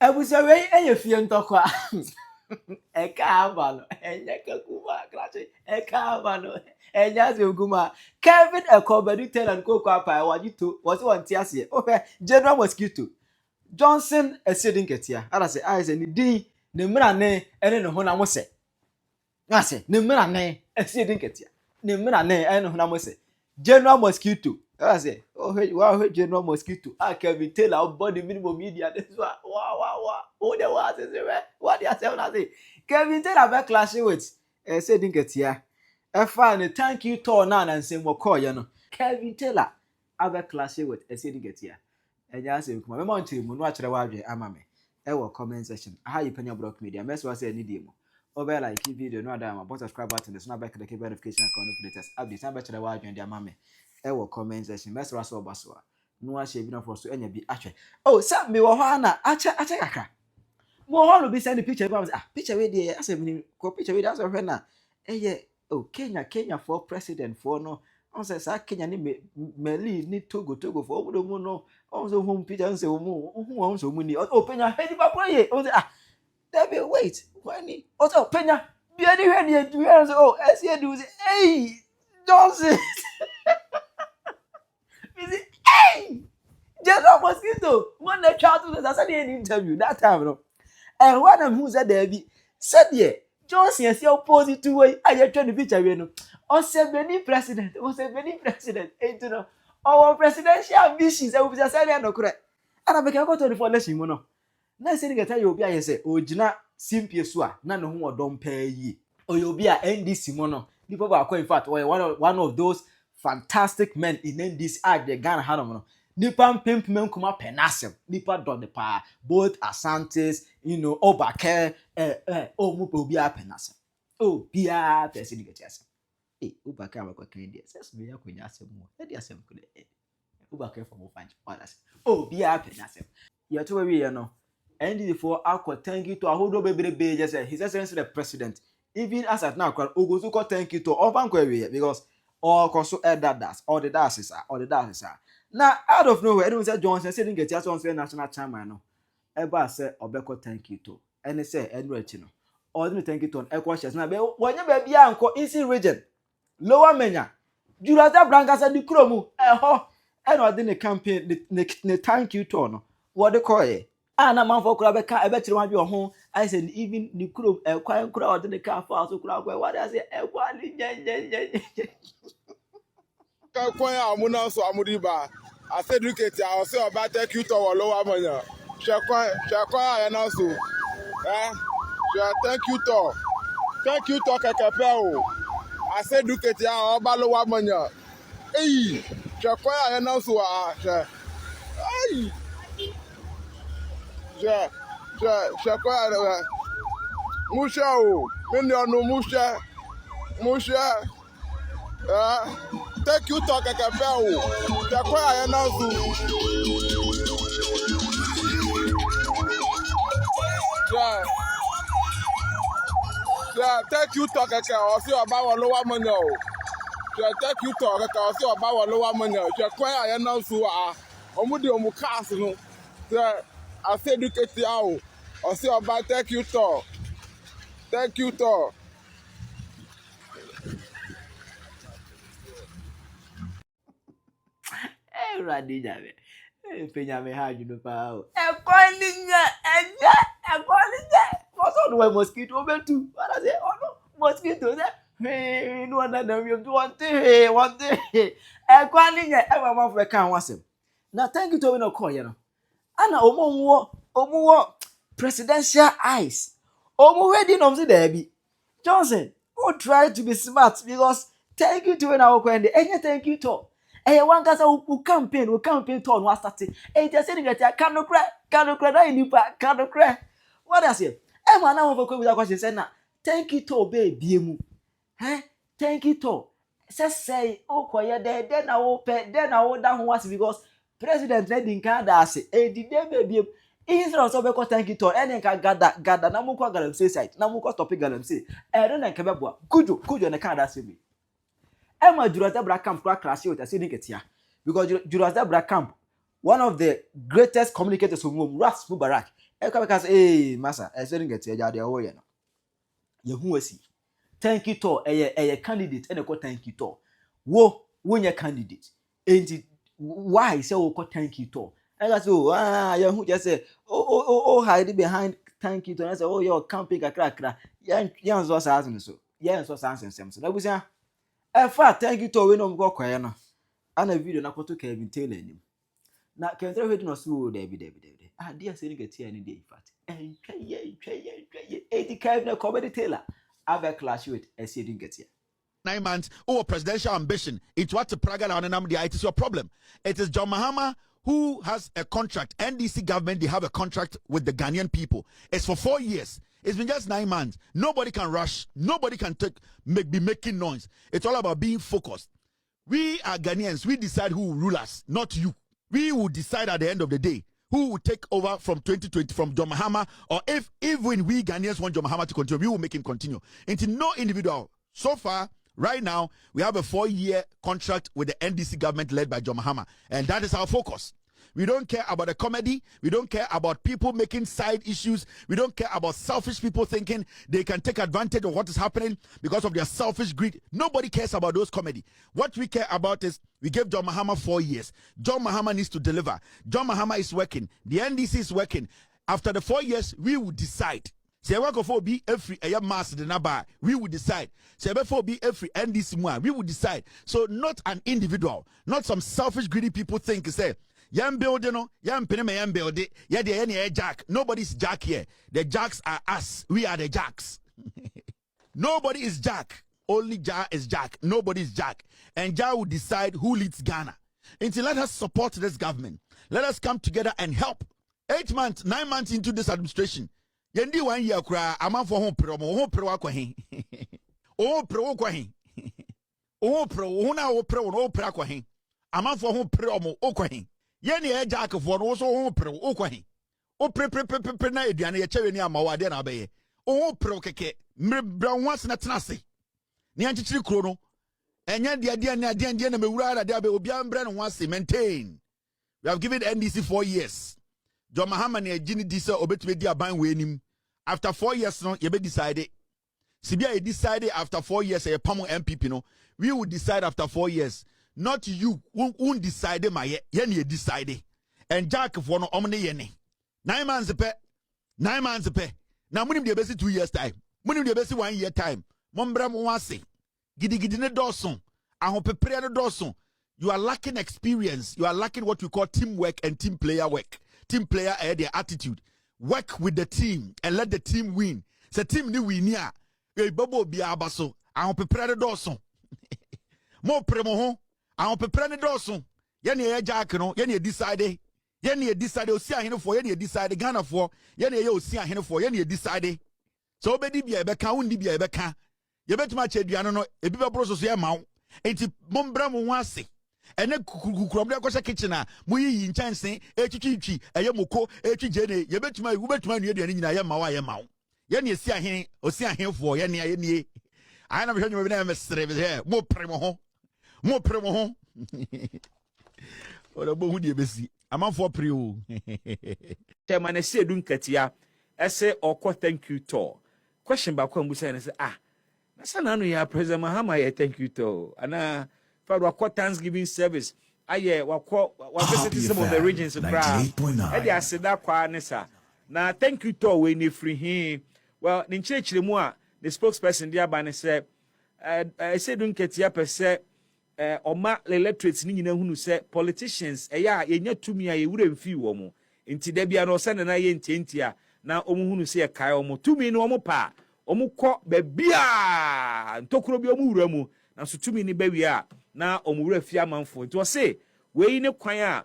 Ebusa we eye fie ntokwa. Eka abano, enya kakuma klache. Eka abano, enya zeguma. Kevin Ekobedi Taylor and Coco Apa wajito was one tiasie. Okay, General Mosquito. Johnson Asiedu Nketiah. Ada say I say ni din ne mra ne ene ne ho na mo se. Na say ne mra ne Asiedu Nketiah. Ne mra ne ene ho na mo se. General Mosquito. I say, oh hey, wow, General Mosquito. I Kevin Taylor body minimum media. This one, wow. Oh, the what is it? What do you say? I say, Kevin Taylor back clashing with Asiedu Nketiah. Fine, thank you to now and say more call, you know. Kevin Taylor, I back clashing with Asiedu Nketiah. And just say, come on, I'm to you. Watch the word, Amame. Comment section. How you Penyah block media? Mess was any demo. Over like video, no other. But subscribe button. There's no back the notification icon of latest updates. I'm back to the word and Amame. Comment section. Mess was over so. No one shaving off for so any be actually. Oh, some me wahana. Acha. More be send the picture. Picture with the. I said, picture with us or now. Yeah. Oh, Kenya for president for no. On says Kenya ni me ni Togo for over the moon no. Also home picture and say who owns so many. Oh, Penyah, hey, papa, oh, Debbie, wait, when also Penyah, be any ready to hear oh, as you do, hey, Johnson. Is it, hey, General Mosquito, one that child was as an interview that time, no. And one of who's at Debbie said, yeah, Johnson is your positive way. I had turned the picture, you know. Or say, many president, ain't you know. Our presidential ambitions, I will just say, no correct. And I began to go to the foundation, you know. Now, saying that you'll be, I say, oh, Jina, Simpia Swa, none who don't pay ye. Or you'll be a NDC mono. People are quite fat, or one of those fantastic men in NDC act, the Ghana Hanomono. Nippon pimp men come up penasem, Nippon don the power, both Asantes, you know, Obake, oh, Mupo be a penasem. Oh, be a person get yes. Ubaka wako Canadian. Says me akunya asem mo. E di asem ko de. Ubaka for mo find others. Oh, be happy asem. You to we no. NDC for akwa thank you to ahodo bebrebe just say his excellency the president. Even as at now ogozu ko thank you to ofanko we because all koso elders all the dasses are. Now out of nowhere anyone say Johnson say Nketiah so say national chairman no. Eba say obeko thank you to. And say enrechi no. All the thank you to ekwa shares na be wonye ba bia anko east region. Lower Penyah, Jurata Branca said the Chromu, and I didn't campaign the thank you to no. What they call it? And a man for Crabeka, I bet you want your home. I said, even the crew, a quiet crowd in the car for us to crowd. What I say, a quality. Kakwaya amuna so amudiba. Asiedu Nketiah, I say about take you to Lower Penyah. Shakwaya na so. Thank you to Kakapeo. Asiedu Nketiah oba Lower Penyah. Hey, Shakwaya na so hey. Shakwaya Musha o. Minionu Musha. Thank you to Kakapeo. Shakwaya na so. Thank you to Kakapeo. See about Lower Penyah. Thank you to Kakapeo. See about Lower Penyah. Shakwaya na so omudi omukas no. Asiedu Nketiah o. See about thank you to. Hey, Radija, Penyah me hard you know power. A calling a what's on the mosquito too? What I say? Oh no, mosquito there. Hey, no one that we do one day. A calling everyone for a can was him. Now, thank you to no call, you know. Anna Omo presidential eyes. Omo wedding on the Debbie Johnson. Who try to be smart because thank you to an hour when the thank you to. One guy who campaign to on what started. Just saying that cannot cry, cannot cry. What I say? Man, now over with a question. Say now, thank you to baby. Thank you to. Say, oh, quiet there, then I will pay, then I will down once because President Redding can't say, did they baby? Instead of so thank you to any can gather, Namuko Galamsey site, Namuko topic Galamsey, and then Kpebu, could you and a Canada civil? Emma Jurata Bracamp class with Asiedu Nketiah because Jurata Bracamp, one of the greatest communicators from Ras Mubarak, because hey massa Asiedu Nketiah jade o ye no ye hu asi thank you to a candidate and a thank you to wo your candidate enti why say wo thank you to I got so ye hu just say hide behind thank you to and say you're camping kakra yan so sa so yan so sa ansem so na busia thank you to we no go kwaye no ana video na koto Kevin Taylor nim na Kevin Taylor no so David dear Asiedu Nketiah any day in fact and Kevin Kevin Taylor have a clash with Asiedu Nketiah. 9 months presidential ambition. It's what the Praga and it is your problem. It is John Mahama who has a contract. NDC government, they have a contract with the Ghanaian people. It's for 4 years. It's been just 9 months. Nobody can rush. Nobody can be making noise. It's all about being focused. We are Ghanaians. We decide who will rule us, not you. We will decide at the end of the day who will take over from 2020 from John Mahama, or if even we Ghanaians want John Mahama to continue, we will make him continue. Into no individual. So far, right now, we have a 4-year contract with the NDC government led by John Mahama, and that is our focus. We don't care about the comedy. We don't care about people making side issues. We don't care about selfish people thinking they can take advantage of what is happening because of their selfish greed. Nobody cares about those comedy. What we care about is we gave John Mahama 4 years. John Mahama needs to deliver. John Mahama is working. The NDC is working. After the 4 years, we will decide. Say we go for be every mass the naba. We will decide. Say before be every NDC more. We will decide. So not an individual, not some selfish greedy people think say. Yam build, yam penny yam build it. Yeah, the any jack. Nobody's jack here. The jacks are us. We are the jacks. Nobody is jack. Only Jah is jack. Nobody is jack. And Jah will decide who leads Ghana. Until let us support this government. Let us come together and help. 8 months, 9 months into this administration. Yendi 1 year cry. I'm for home pro. Home pro akwahin. Oh pro akwahin. Oh pro. Una pro. No pro akwahin. I'm for home pro mo akwahin. Yeni e jack for no so ho pre o kwahin o pre na eduane ye chewe ni amawade na abaye o pre keke mbra once na tenase ni anchichiri kro no enya de na mewura ada abaye obi ambra no once maintain. We have given NDC 4 years. John Mahama na agini di se obetube di aban we nim. After 4 years no ye be decide. Sibia ye decide after 4 years ye pamo MPP no. We will decide after 4 years. Not you won't decide my ye decide. And Jack for no omni yene. 9 months a pet. 9 months a pet. Now money the best 2 years time. Money the best 1 year time. Mombra mwase. Gidi ne dawson. Aho prepare ne dawson. You are lacking experience. You are lacking what we call teamwork and team player work. Team player their attitude. Work with the team and let the team win. Se team ni win ya. E bobo bi abaso. Aho prepare ne dawson. Mo premo ho. Ahon pepre ne dawson. Ye ne ye jack no, ye ne decide. Ye ne decide osi ahene for, ye ne decide Ghana for, ye ne ye osi ahene for, ye ne decide. So obedi bia e beka, undi bia e beka. Ye betuma che aduane no, ebi be bro so ye ma wo. Enti mombra mo ho ase. Ene kukukurom de kitchen a, mo yi nchanse, etwitwi, eye moko, etwije ne, ye betuma nu aduane nyina ye ma wo ye ma wo. Ye ne esi ahene, osi ahene for, ye ne. I na be hwenu be na mesere be here. Mo premo ho. Mo premo ho. Ora bo hu de besi. Amanfo pre o. Chairman Asiedu Nketiah ese okọ thank you to. Question ba kwa mbusa na say na sana no ya President Mahama ya thank you to. Ana fa wakọ Thanksgiving service. Aye wakọ wa visit some of the regions kra. E dey aseda kwa ne sa. Na thank you to we ni free him. Well, ni church mu a the spokesperson dia ba ne say Asiedu Nketiah pese oma electorates ni nyina hunu se politicians eya yenya tumi a yewura mfi wo mo nti da bia no se na ye ntientia na omu hunu se kai omo tumi no omo pa omo kọ bebia ntokuro bi omu wura mu na so tumi ni bawia na omu wura fi amanfo nti o se we ne kwan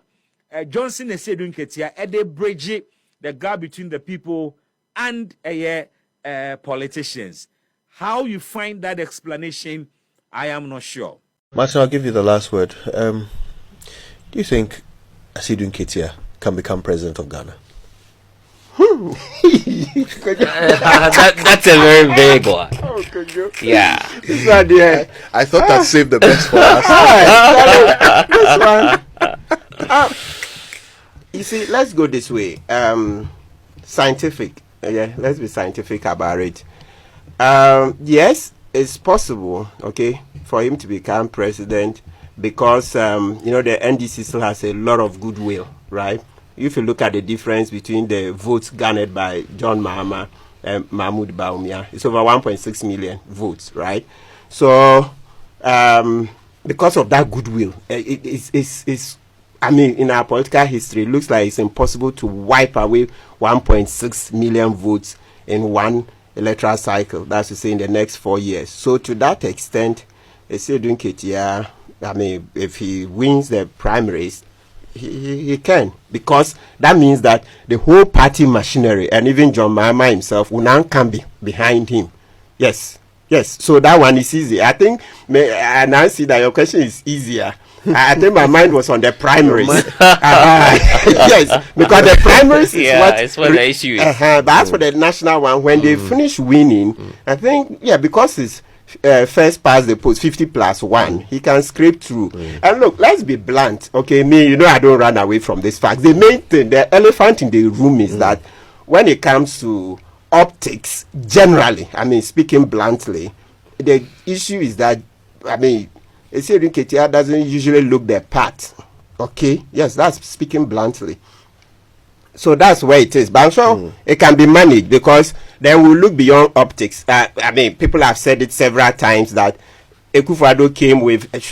a Johnson Asiedu Nketiah they bridge the gap between the people and politicians. How you find that explanation, I am not sure. Martin, I'll give you the last word. Do you think Asiedu Nketiah can become president of Ghana? That's a very big one. Oh, could you? Yeah. I thought I'd save the best for us. This one. You see, let's go this way. scientific. Yeah, let's be scientific about it. Yes, it's possible, okay, for him to become president because, the NDC still has a lot of goodwill, right? If you look at the difference between the votes garnered by John Mahama and Mahmoud Bawumia, it's over 1.6 million votes, right? So, because of that goodwill, it's in our political history, it looks like it's impossible to wipe away 1.6 million votes in one electoral cycle. That's to say, in the next 4 years. So, to that extent, Asiedu Nketiah, if he wins the primaries, he can, because that means that the whole party machinery and even John Mahama himself will now come behind him. Yes. So that one is easy. I think, and I see that your question is easier. I think my mind was on the primaries. Yes, because the primaries is what the issue is. That's for the national one. When they finish winning, I think, because it's first past the post 50+1, he can scrape through. And look, let's be blunt, okay? I don't run away from this fact. The main thing, the elephant in the room is that when it comes to optics, generally, speaking bluntly, the issue is that, Asiedu Nketiah doesn't usually look the part, okay? Yes, that's speaking bluntly. So that's where it is. But I'm sure it can be managed, because then we'll look beyond optics. People have said it several times that Akufo-Addo came with back in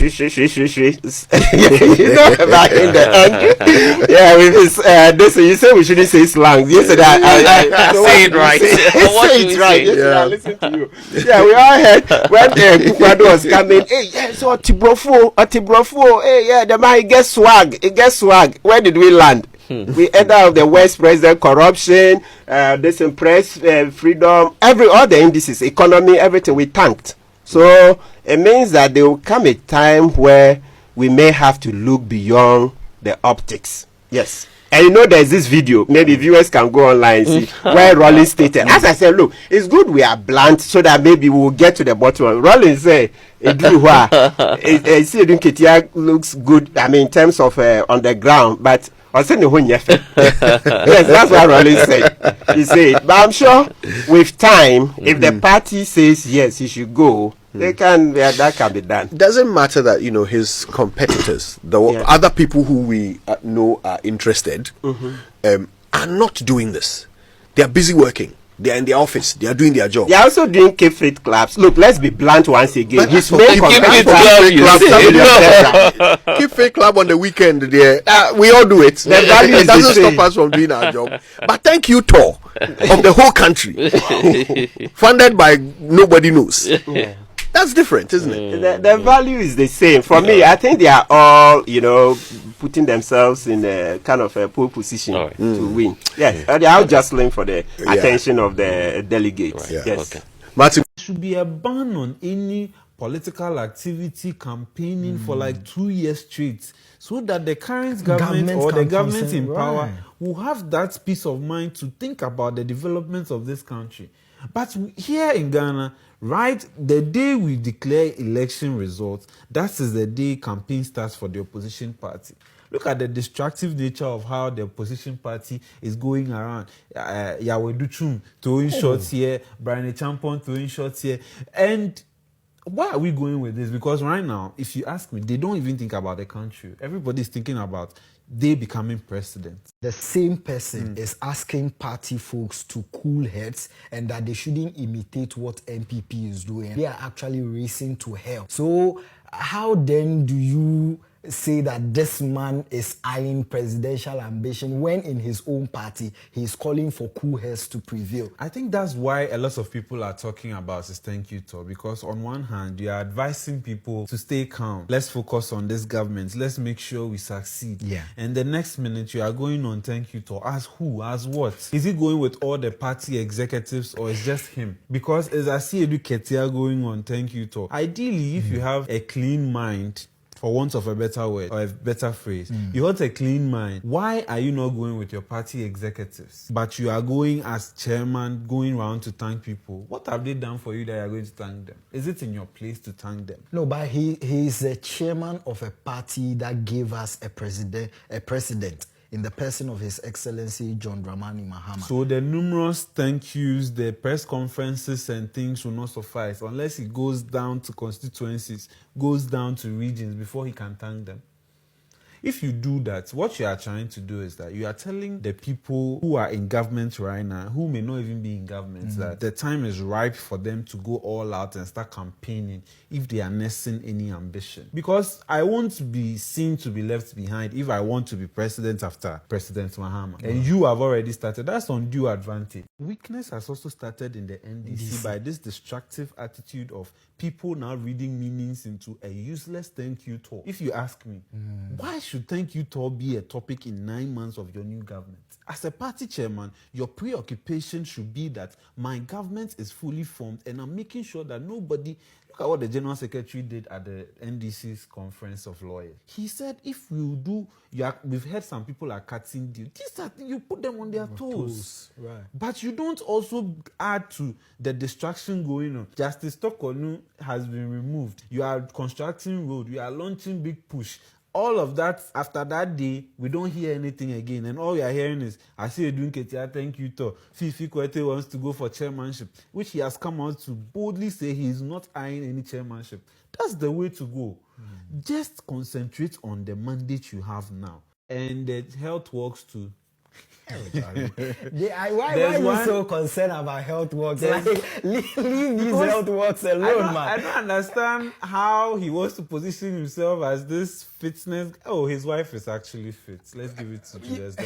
the end. With his this, you say we shouldn't say slang. You said I say it right. Say it right. Yes, I listen to you. Yeah, we all heard when Akufo-Addo was coming. Hey, so Atibrofo. Hey, the man, he gets swag. Where did we land? We end up the West President, corruption, disinpress, freedom, all the indices, economy, everything we tanked. So it means that there will come a time where we may have to look beyond the optics. Yes. And there's this video, maybe viewers can go online and see, where Rollins stated. As I said, look, it's good we are blunt so that maybe we'll get to the bottom. Rollins said, Asiedu Nketiah looks good, in terms of on the ground, but yes, that's what Rollins said. He said, but I'm sure with time, if the party says yes, he should go, that can be done. Doesn't matter that his competitors, the other people who we know are interested, are not doing this. They are busy working. They are in the office. They are doing their job. They are also doing Cape Faith clubs. Look, let's be blunt once again. But his main competitor, Cape Faith club on the weekend. We all do it. The value it doesn't stop us from doing our job. But thank you, Tor, of the whole country, funded by nobody knows. That's different, isn't it? The value is the same. For me, I think they are all, putting themselves in a kind of a pole position to win. Yes, they are jostling for the attention of the delegates. Right. Yes. Okay. Martin. There should be a ban on any political activity campaigning for like 2 years straight, so that the current government or the government in power will have that peace of mind to think about the development of this country. But here in Ghana, the day we declare election results, that is the day campaign starts for the opposition party. Look at the destructive nature of how the opposition party is going around. Yahweh Duchum throwing shots here, Brian Champon throwing shots here. And why are we going with this? Because right now, if you ask me, they don't even think about the country. Everybody's thinking about they becoming president. The same person is asking party folks to cool heads and that they shouldn't imitate what NPP is doing. They are actually racing to hell. So how then do you say that this man is eyeing presidential ambition when in his own party he's calling for cool heads to prevail? I think that's why a lot of people are talking about this thank you tour, because on one hand you are advising people to stay calm, let's focus on this government, let's make sure we succeed, and the next minute you are going on thank you tour. As who? As what? Is he going with all the party executives or is just him? Because as Asiedu Nketiah going on thank you tour, ideally if you have a clean mind, for want of a better word or a better phrase, you hold a clean mind. Why are you not going with your party executives, but you are going as chairman, going around to thank people? What have they done for you that you are going to thank them? Is it in your place to thank them? No, but he is the chairman of a party that gave us a president. in the person of His Excellency John Dramani Mahama. So the numerous thank yous, the press conferences and things will not suffice unless he goes down to constituencies, goes down to regions before he can thank them. If you do that, what you are trying to do is that you are telling the people who are in government right now, who may not even be in government, that the time is ripe for them to go all out and start campaigning if they are nursing any ambition. Because I won't be seen to be left behind if I want to be president after President Mahama. And you have already started. That's undue advantage. Weakness has also started in the NDC by this destructive attitude of people now reading meanings into a useless thank you talk. If you ask me, why should thank you talk be a topic in 9 months of your new government? As a party chairman, your preoccupation should be that my government is fully formed and I'm making sure that nobody... Look at what the General Secretary did at the NDC's Conference of Lawyers. He said, if you do... we've heard some people are cutting deals. These are you put them on their toes. Right. But you don't also add to the distraction going on. Justice Tokonu has been removed. You are constructing road. You are launching big push. All of that, after that day, we don't hear anything again. And all we are hearing is, Asiedu Nketiah, thank you, to Fifi Kwete wants to go for chairmanship, which he has come out to boldly say he is not eyeing any chairmanship. That's the way to go. Just concentrate on the mandate you have now. And the health works too. Why are you so concerned about health works? Like, leave these health works alone, man. I don't understand how he wants to position himself as this fitness. Oh, his wife is actually fit. Let's give it to Julius.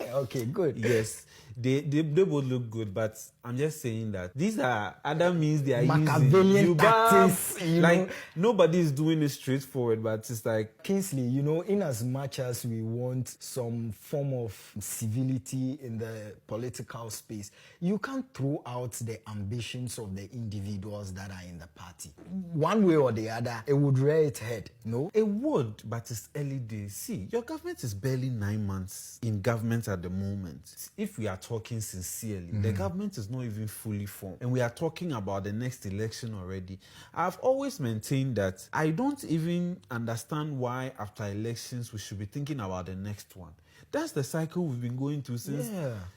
Okay, good. Yes, they both look good, but I'm just saying that these are other means they are Machiavellian using. tactics, Like nobody is doing it straightforward, but it's like Kingsley, in as much as we want some form of civility in the political space, you can't throw out the ambitions of the individuals that are in the party. One way or the other, it would rear its head, no? it would, but it's early days. See, your government is barely 9 months in government at the moment. If we are talking sincerely, the government is not even fully formed, and we are talking about the next election already. I've always maintained that I don't even understand why after elections we should be thinking about the next one. That's the cycle we've been going through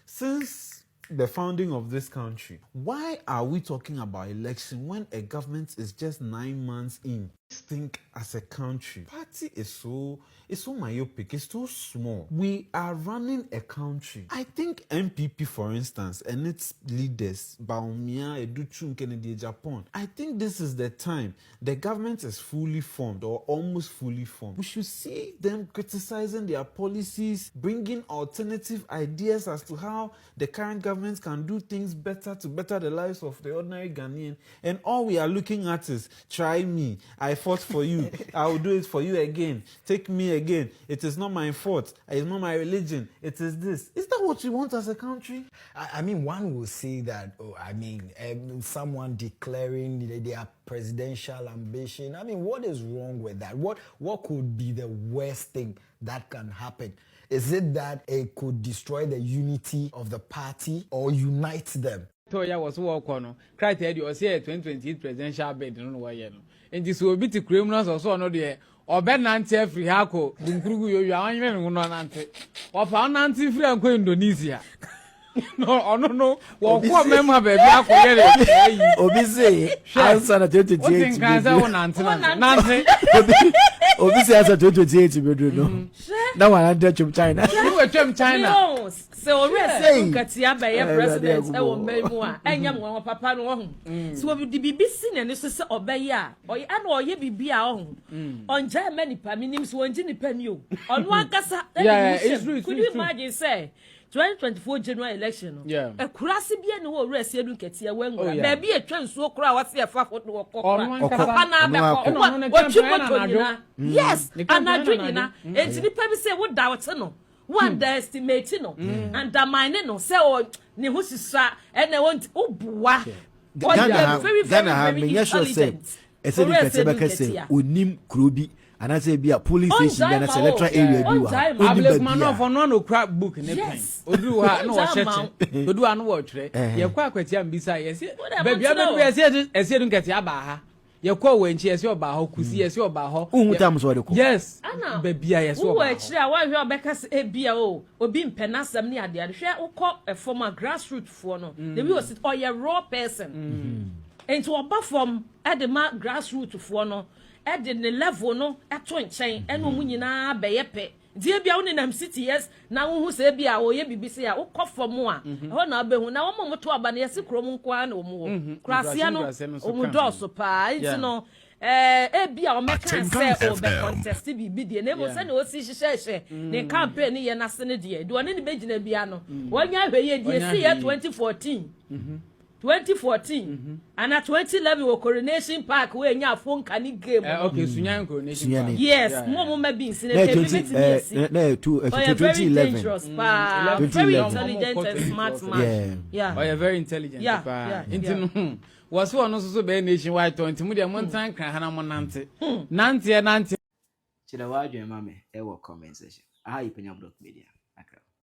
since the founding of this country. Why are we talking about election when a government is just 9 months in? Think as a country, party is so myopic, it's too small. We are running a country. I think MPP, for instance, and its leaders, Baumia, Educhu, Kennedy, Japan, I think this is the time the government is fully formed or almost fully formed. We should see them criticizing their policies, bringing alternative ideas as to how the current government can do things better to better the lives of the ordinary Ghanaian. And all we are looking at is, try me, I fought for you, I will do it for you again, take me again, it is not my fault, it's not my religion, it is this. Is that what you want as a country? I mean, one will say that, someone declaring their presidential ambition. I mean, what is wrong with that? What could be the worst thing that can happen? Is it that it could destroy the unity of the party or unite them? Toya was work on criteria or say 2028 presidential bid no way no. And this will be the criminals also no there. Or ben nante free hako bunkrugu yo anwe no nante. Or fa nante free anko Indonesia. No. Wo ko mema baby akoyere. Obi say answer na 2028. What think answer won nante. Obi say answer 2028 be do no. That one under China. You were China. No. So we say Nketiah be president e wo memu a enyam won papa no ho. So we di BBC na ne so se obaye a oye ana oye bibi a ho. Onja many pa minim so onji ni pani o. Onu akasa could you imagine say 2024 general election no e kurase bia ne wo Asiedu Nketiah wenwa ba bia etwa nsuo kura wase e fa foto wo papa na be ko wo twi yes anadwina enti pa bi say wo da wote no one estimate no and mine no say o ne ho sisa e na won obuwa Ghana me yesho say Asiedu Nketiah be kase onim krobi anase bia police station bia na electoral area bi wa able man of no crap book ne pen odu ha no wo cheche odu ha no wo twere ye kwa Nketiah mbisa ye say ba bia be Asiedu Nketiah ba ha ye ko wenchi ye se oba ho kusi ye se oba ho Unhu tam so de ko. yes ana bebia ye se wo oba ekire a wa hwe obeka se ebia o obi mpenasam ne ade hwe ukọ a former grassroots fo no the we was or ye raw person into oba from edema grassroots fo no e de ne level no eto nchen ene omu nyina beyepe die bia woni nam city yes na wo hu se bia wo ye bibisi a ukọ from a ho na obehu na wo moto aba na yesi krom nkwa na omu wo krasia no omu do so pa it no bia o meka se o be contest bi die na mo se na o si hihye ne campaign ye na se ne die do ne begina bia no wonya hwe ye die si ye 2014 2014 and at 2011 we coronation park we nya phone kani game okay sunyan coronation park yes mo ma be in na 2011 very intelligent and smart man oh yeah very intelligent pa was one so be nationwide 20 mu de montan kran hana mo nante Chira wa adwen ma me e wo comment section. Aha Penyah Media. Akra.